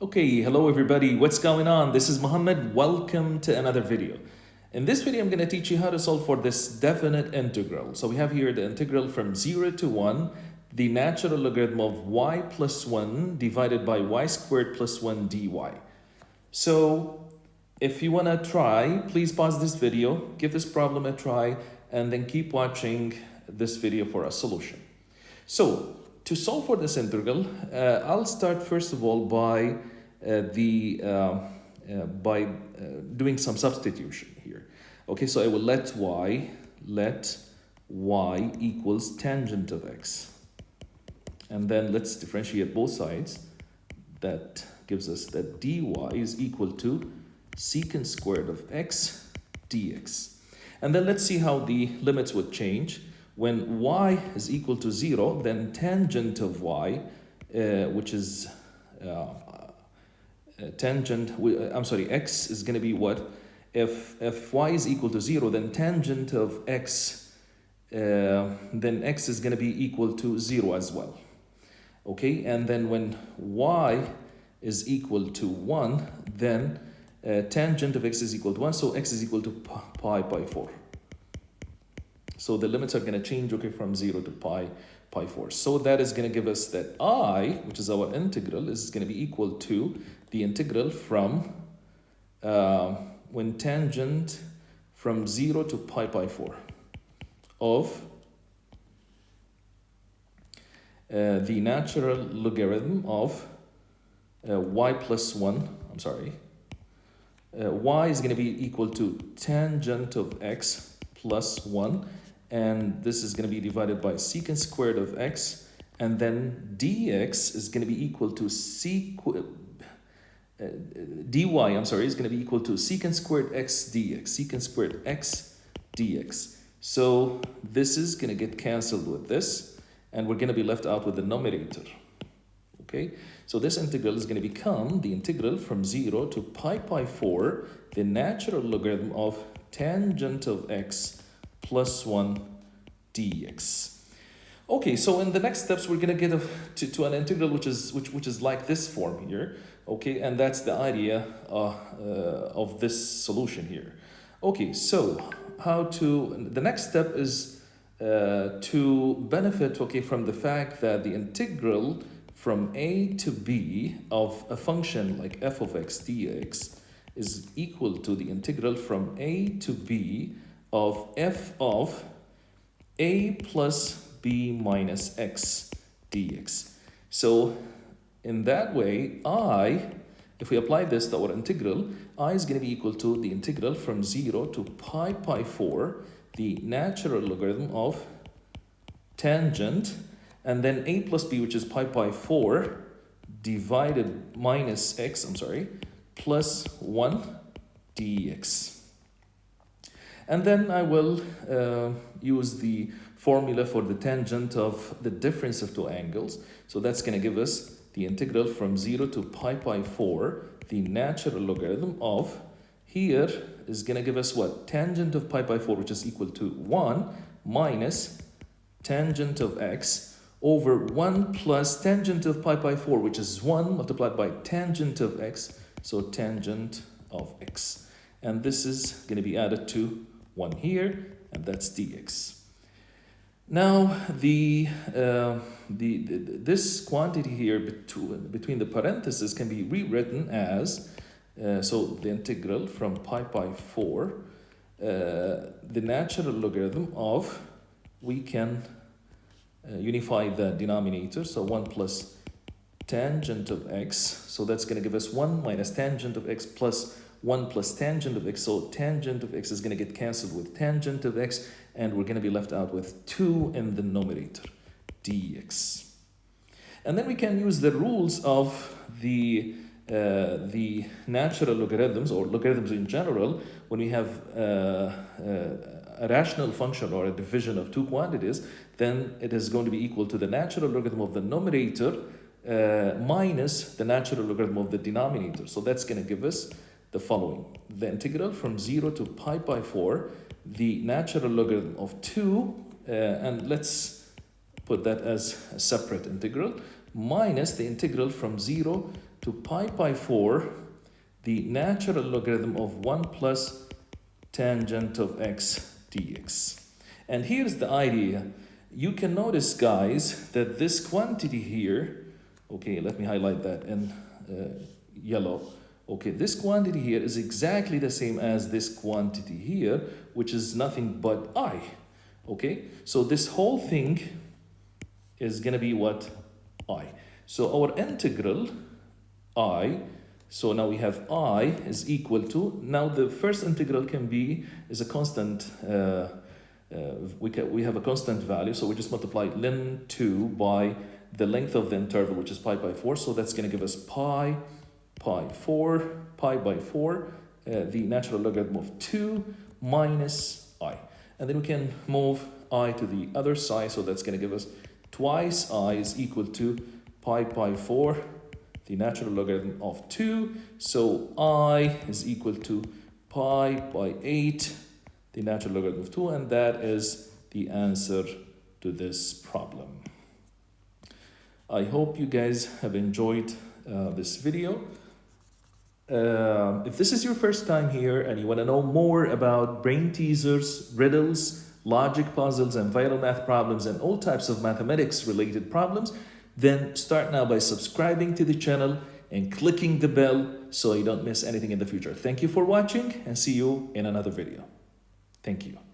Okay, hello everybody, what's going on? This is Muhammad, welcome to another video. In this video, I'm going to teach you how to solve for this definite integral. So we have here the integral from 0 to 1, the natural logarithm of y plus 1 divided by y squared plus 1 dy. So if you want to try, please pause this video, give this problem a try, and then keep watching this video for a solution. So to solve for this integral, I'll start first of all by doing some substitution here. Okay, so I will let y equals tangent of x. And then let's differentiate both sides. That gives us that dy is equal to secant squared of x dx. And then let's see how the limits would change. When y is equal to 0, then tangent of y, which is x is going to be what? If y is equal to 0, then tangent of x, then x is going to be equal to 0 as well. Okay, and then when y is equal to 1, then tangent of x is equal to 1, so x is equal to pi by 4. So the limits are going to change, okay, from 0 to pi 4. So that is going to give us that I, which is our integral, is going to be equal to the integral from when tangent from 0 to pi by 4 of the natural logarithm of y plus 1, y is going to be equal to tangent of x plus 1, and this is going to be divided by secant squared of x, and then dx is going to be equal to dy is going to be equal to secant squared x dx. So this is going to get cancelled with this, and we're going to be left out with the numerator. Okay, so this integral is going to become the integral from 0 to pi 4, the natural logarithm of tangent of x plus 1 dx. Okay, so in the next steps, we're going to get to an integral which is like this form here. Okay, and that's the idea of this solution here. Okay, so the next step is to benefit, okay, from the fact that the integral from a to b of a function like f of x dx is equal to the integral from a to b of f of a plus b minus x dx. So in that way, if we apply this to our integral, I is going to be equal to the integral from 0 to pi 4, the natural logarithm of tangent, and then a plus b, which is pi 4, divided minus x, plus 1 dx. And then I will use the formula for the tangent of the difference of two angles. So that's going to give us the integral from 0 to pi 4, the natural logarithm of, here is going to give us what? Tangent of pi 4, which is equal to 1 minus tangent of x over 1 plus tangent of pi 4, which is 1 multiplied by tangent of x, so tangent of x. And this is going to be added to 1 here, and that's dx. Now, this quantity here between the parentheses can be rewritten as, so the integral from pi 4, the natural logarithm of, we can unify the denominator, so 1 plus tangent of x, so that's going to give us 1 minus tangent of x plus 1 plus tangent of x, so tangent of x is going to get cancelled with tangent of x, and we're going to be left out with 2 in the numerator, dx. And then we can use the rules of the natural logarithms, or logarithms in general, when we have a rational function or a division of two quantities, then it is going to be equal to the natural logarithm of the numerator minus the natural logarithm of the denominator. So that's going to give us the following: the integral from 0 to pi 4, the natural logarithm of 2, and let's put that as a separate integral, minus the integral from 0 to pi 4 the natural logarithm of 1 plus tangent of x dx. And here's the idea. You can notice, guys, that this quantity here, okay, let me highlight that in yellow. Okay, this quantity here is exactly the same as this quantity here, which is nothing but I. Okay, so this whole thing is going to be what? I. So our integral I, so now we have I is equal to, now the first integral can be, is a constant, we have a constant value, so we just multiply ln 2 by the length of the interval, which is pi by 4, so that's going to give us pi by 4, the natural logarithm of 2 minus I. And then we can move I to the other side, so that's going to give us twice I is equal to pi by 4, the natural logarithm of 2. So I is equal to pi by 8, the natural logarithm of 2, and that is the answer to this problem. I hope you guys have enjoyed this video. If this is your first time here and you want to know more about brain teasers, riddles, logic puzzles, and vital math problems, and all types of mathematics related problems, then start now by subscribing to the channel and clicking the bell so you don't miss anything in the future. Thank you for watching and see you in another video. Thank you.